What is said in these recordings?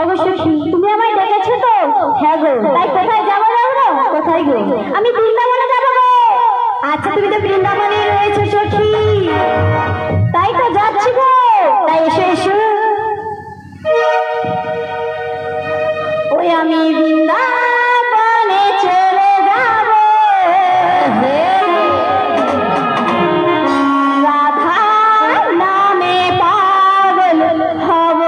অবশ্যই তুমি আমায় ডেকেছো তো? হ্যাঁ গো। তাই কোথায় যাবো আমরা? কোথায় গো? আমি বৃন্দাবনে যাবো গো। আচ্ছা তুমি তো বৃন্দাবনে রয়েছো সখী। তাই তো যাচ্ছি গো। তাই এসো এসো। ওই আমি বৃন্দাবনে চলে যাবো, রাধা নামে পাগল হব।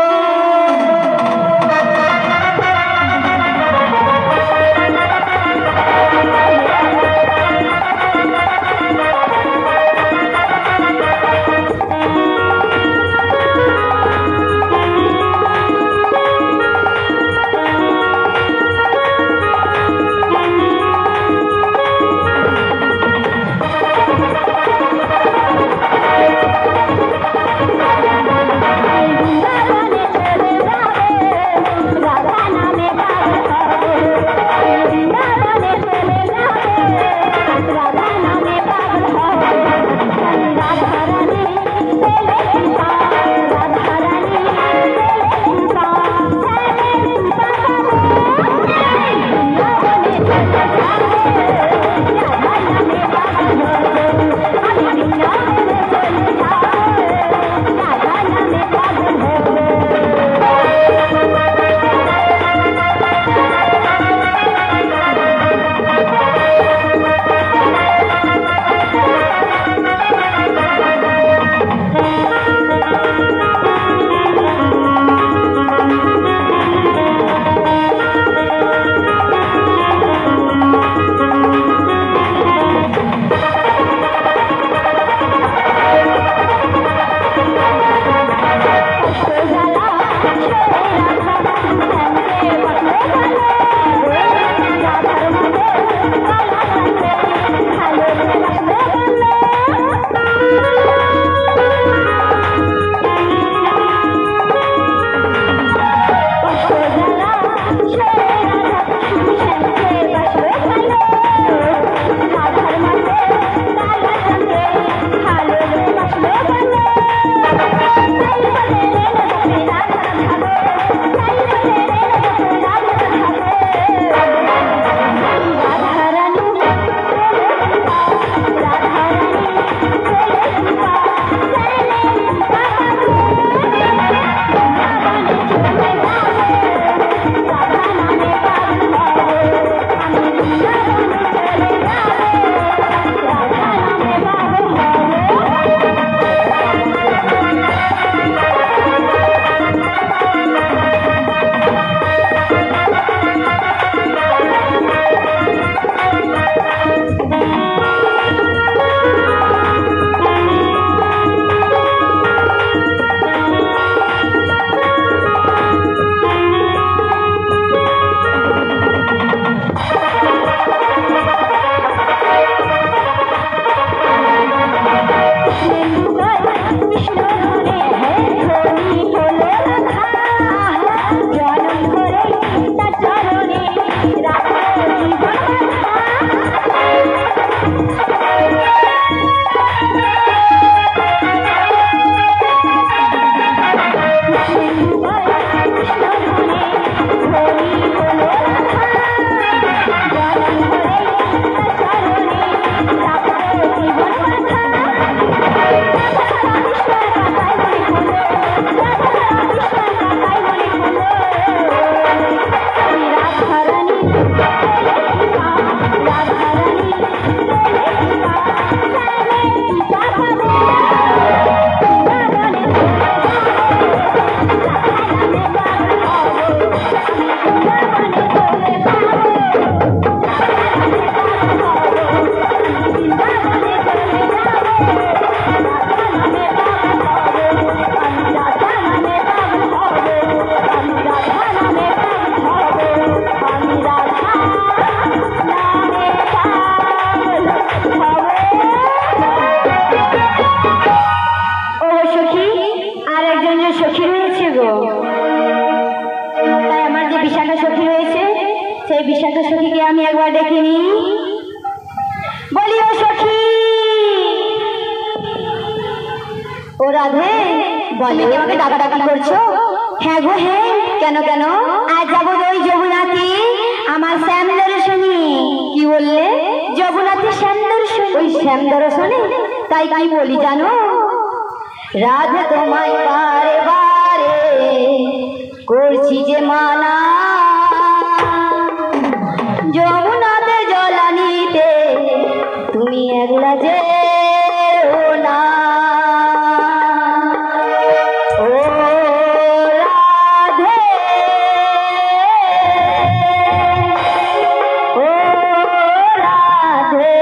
বিশাখা সখীকে আমি একবার দেখিনি। বলিও সখী। ও রাধে, বলে আমাকে ডাকাডাকি করছো? হ্যাঁ গো হ্যাঁ, কেন কেন? আজ যাবো ওই যমুনাতে আমার শ্যাম দর্শনে। কি বললে? যমুনাতে শ্যাম দর্শন। ওই শ্যাম দর্শনে? তাই কি বলি জানো? রাধে তোমায় বারে বারে করছি যে মানা, যমুনাতে জলানিতে তুমি একলা যে না। ও রাধে, ও রাধে,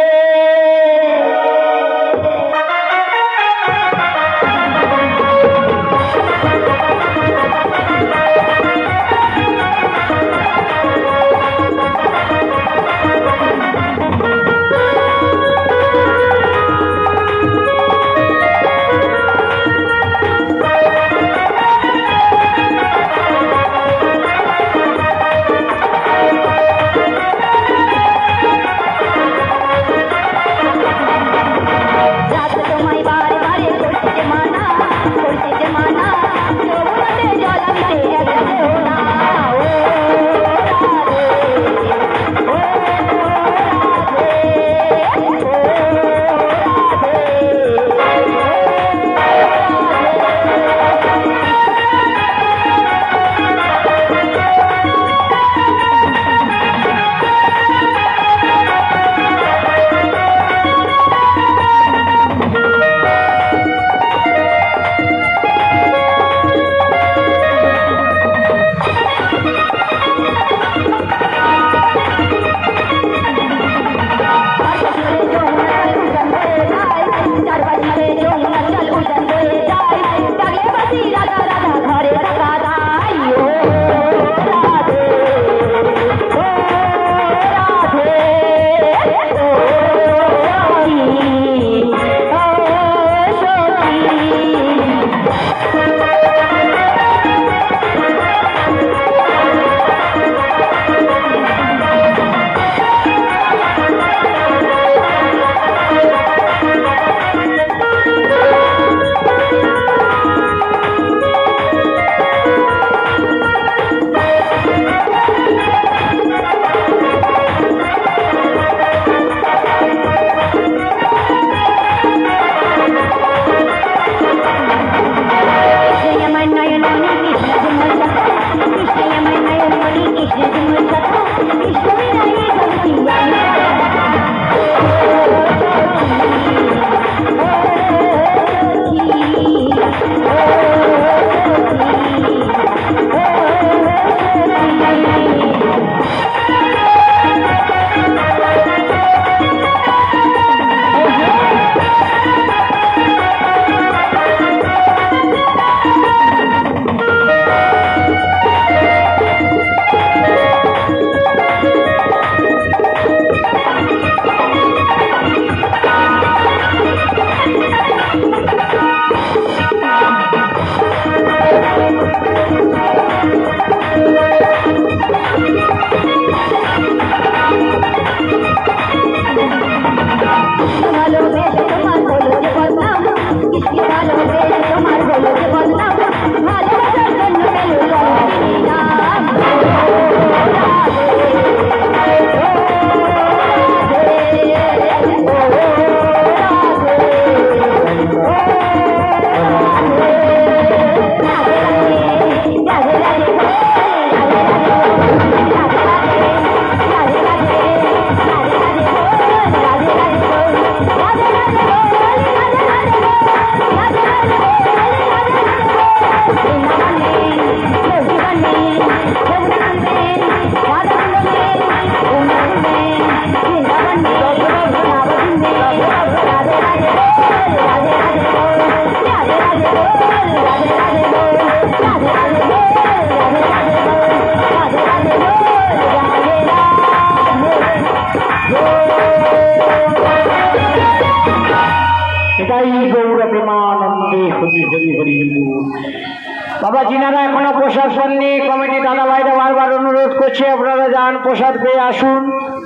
বাবা যিনারা এখনো প্রসাদ পাননি, কমিটি দাদা ভাইরা বারবার অনুরোধ করছে আপনারা যান, প্রসাদ পেয়ে আসুন,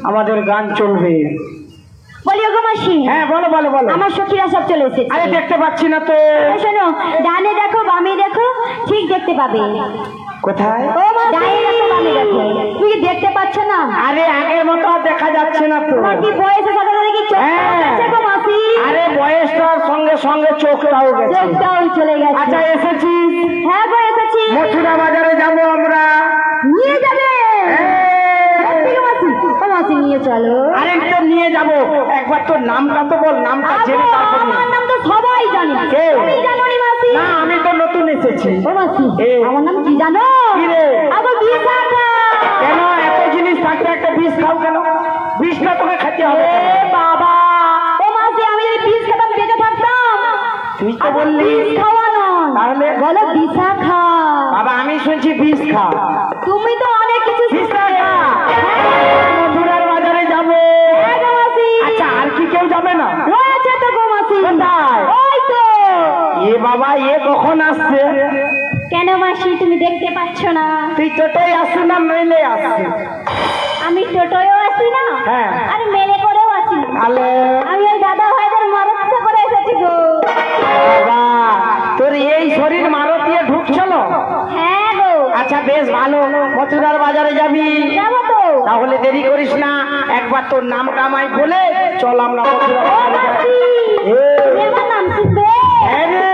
আমাদের গান চলবে। বলি ওগো মাসি। হ্যাঁ বলো বলো বলো। আমার সখীরা সব চলে এসেছে। আরে দেখতে পাচ্ছি না তো। শোনো, ডানে দেখো বামে দেখো, ঠিক দেখতে পাবে। কোথায়? ও মা ডাইরেক্ট বামে দেখো, তুমি কি দেখতে পাচ্ছ না? আরে আগের মতো আর দেখা যাচ্ছে না তো। তোমার কি বয়সের সাথে সাথে কি চোখ হ্যাঁ। গেছে গো মাসি? আরে বয়সটার সঙ্গে সঙ্গে চোখটাও গেছে। চোখটাও চলে গেছে। আচ্ছা এসেছিস? হ্যাঁ গো এসেছি। মথুরা বাজারে যাবো আমরা। নিয়ে যাবে? সত্যি গো মাসি? ও মাসি নিয়ে চলো। আরে তো নিয়ে যাবো, একবার তোর নামটা তো বল, নামটা জেনে তারপর নিয়ে। আমার নাম তো সবাই জানে। কে? তুমি জানো নি মাসি? না আমি তো নতুন এসেছি। ও মাসি এ। আমার নাম কি জানো? কি রে? আগো বিশাখা। কেন এত জিনিস থাকতে একটা বিষ খাও কেন? বিষটা তোকে খেতে হবে এ কেন? বাবা, ও মাসি আমি যদি বিষ খেতাম বেঁচে থাকতাম। তুই তো আগো বললি বিষ খাওয়া নয়। তাহলে? বলো বিশাখা। বাবা আমি শুনছি বিষ খা। তুমি তো অনেক কিছু বিশাখা। হ্যাঁ। মথুরার বাজারে যাবো। হ্যাঁ গো মাসি। আচ্ছা আর কি কেউ যাবে না? রয়েছে তো গো মাসি। কোথায়? ওই তো। এ বাবা এ কখন আসছে? কেন মাসি তুমি দেখতে পাচ্ছ না? তুই টোটোই আসছে না নইলে আসছে? আমি টোটোয়ও আসি না, হ্যাঁ। আর মেলে করেও আসি না। তাহলে আমি ওই দাদা ভাইদের মারতে করে এসেছি গো। বাবা তোর এই শরীর মারতিয়ে ঢুকছিল? হ্যাঁ গো। আচ্ছা বেশ ভালো, মথুরার বাজারে যাবি? যাবো তো। তাহলে দেরি করিস না, একবার তোর নাম কামাই বলে চল আমরা মথুরার ও বাজারে যাই। মাসি, এ, তুমি আমার নাম শুনবে? হ্যাঁ রে।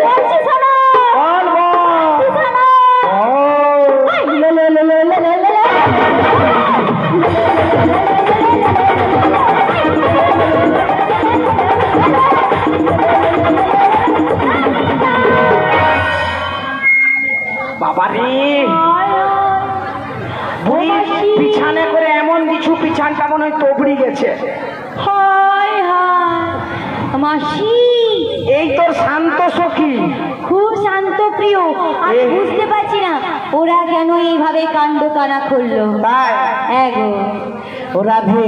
বলছি শোনো। বল বল। বলছি শোনো। বল। আই, লে, লে, লে, লে, লে, লে, লে, লে। বাবা রে আয়, আয়। বুড়ি পিছানে করে এমন কিছু পিছানটা মনে হয় তবড়ি গেছে। হায় হায় মাসি, এই তোর শান্ত সখী। খুব শান্ত প্রিয়। আমি এ। বুঝতে পারছি না ওরা কেন এইভাবে কাণ্ড কানা করলো। তাই হ্যাঁ গো। ও রাধে,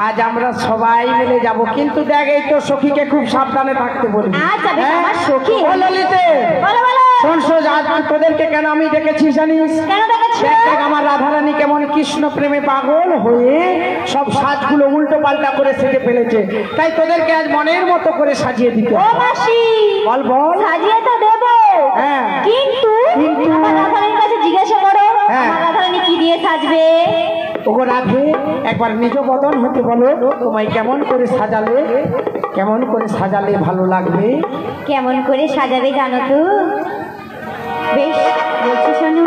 আজ আমরা সবাই মিলে যাব, কিন্তু দেখ এই তোর সখীকে খুব সাবধানে থাকতে বলবি। আচ্ছা বেশ, আমার সখী। ও ললিতে, বলো বলো। শোন শোন, আজ তোদেরকে কেন আমি ডেকেছি জানিস? কেন দেখাচ্ছ? দেখ দেখ আমার রাধারানী কেমন কৃষ্ণ প্রেমে পাগল হয়ে সব সাজগুলো উল্টো পাল্টা করে সেটে ফেলেছে, তাই তোদেরকে আজ মনের মতো করে সাজিয়ে দিতে ও হবে। মাসি, বল বল। সাজিয়ে তো দেবো, হ্যাঁ। কিন্তু কিন্তু? আমার রাধারানীর কাছে জিজ্ঞাসা করো, হ্যাঁ। আমার রাধারানী কি দিয়ে সাজবে? ওগো রাধে, একবার নিজ বদন হতে বলো, তোমায় কেমন করে সাজালে, কেমন করে সাজালে ভালো লাগবে? কেমন করে সাজাবে জানো তো? বেশ বলছি শোনো।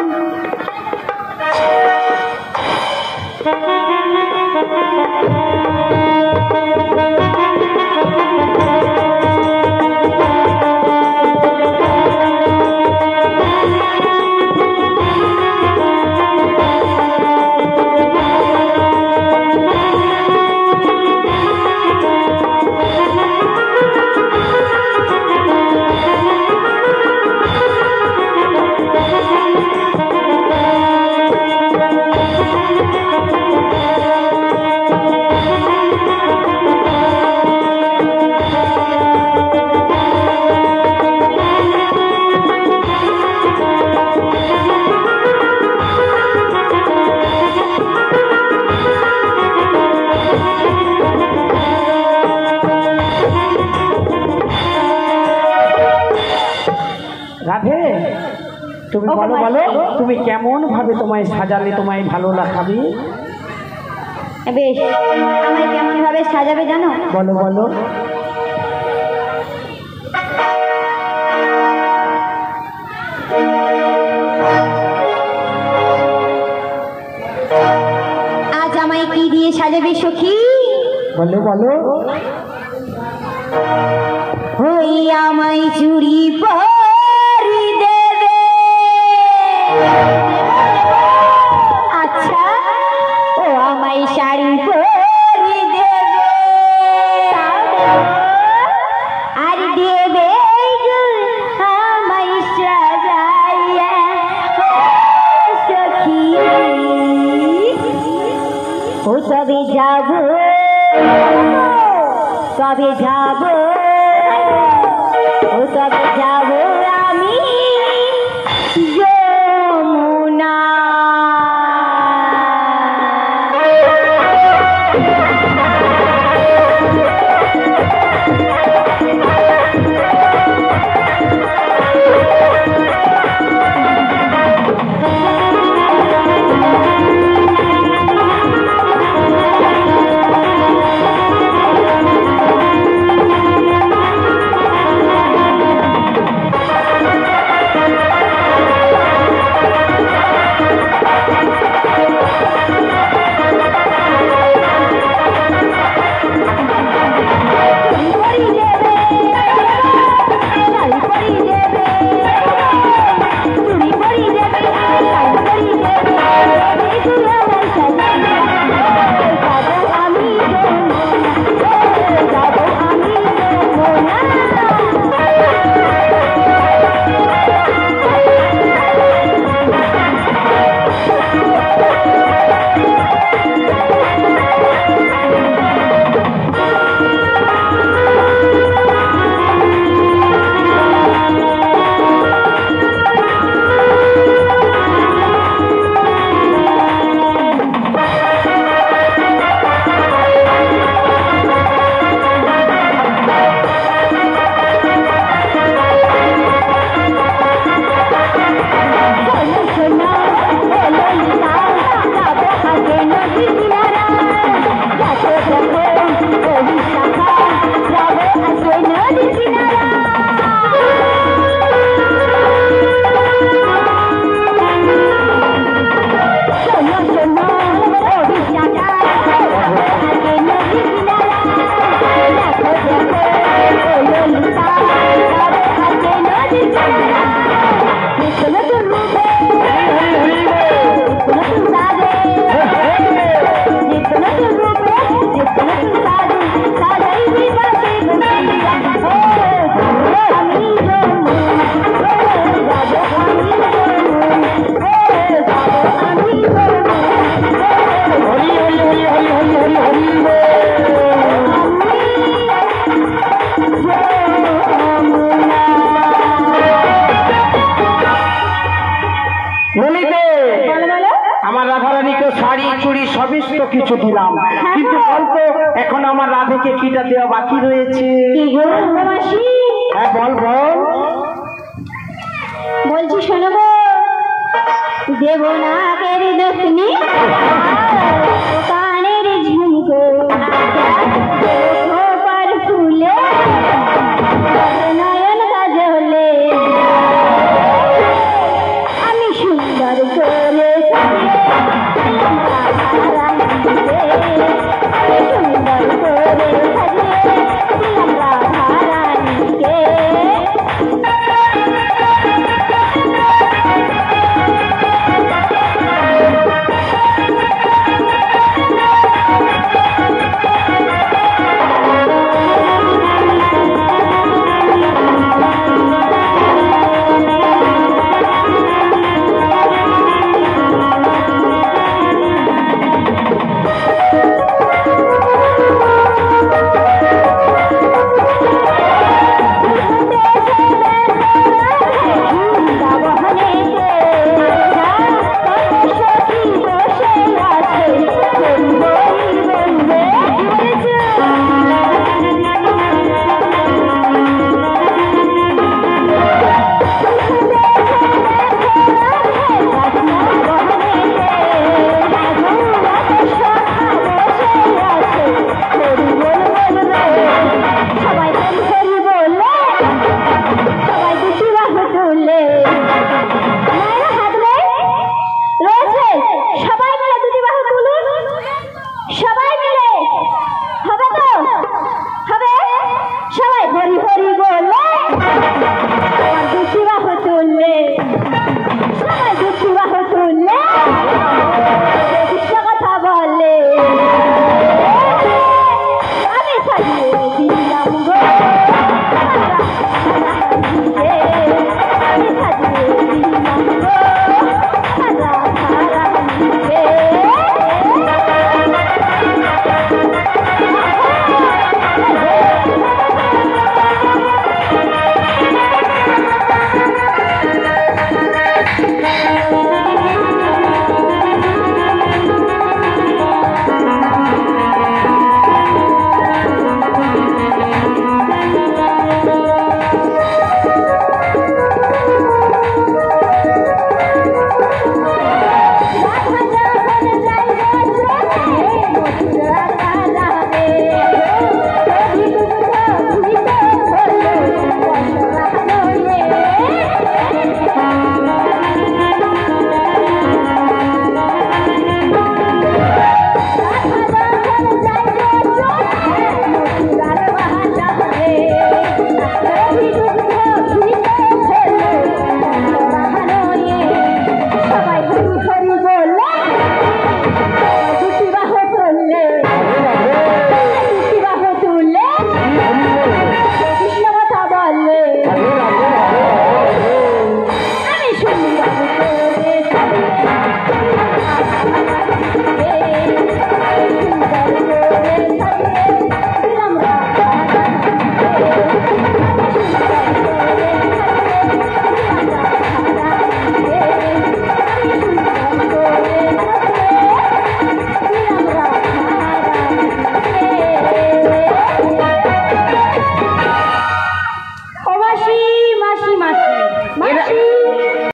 রাধে তুমি ওগো বলো মাসি। বলো, তুমি কেমন ভাবে তোমায় সাজালে তোমায় ভালো লাগাবে? বেশ, আমায় কেমন ভাবে সাজাবে জানো? বলো বলো। আজ আমায় কি দিয়ে সাজাবে সখী? বলো বলো। ওই আমায় চুরি পরি দেবে। আচ্ছা, ও আমায় শাড়ি পরি দেবে। আর দেবে গো আমায় সাজাইয়া সখী। ও তবে যাব, তবে যাব, ও তবে যাব আমি যমুনা। চুড়ি সমস্ত কিছু দিলাম, কিন্তু বলতো এখন আমার রাধেকে কিটা দেওয়া বাকি রয়েছে। কি গো মাসি? হ্যাঁ বল বল। বলছি শোনো গো, দেব না কেরি দক্ষিণী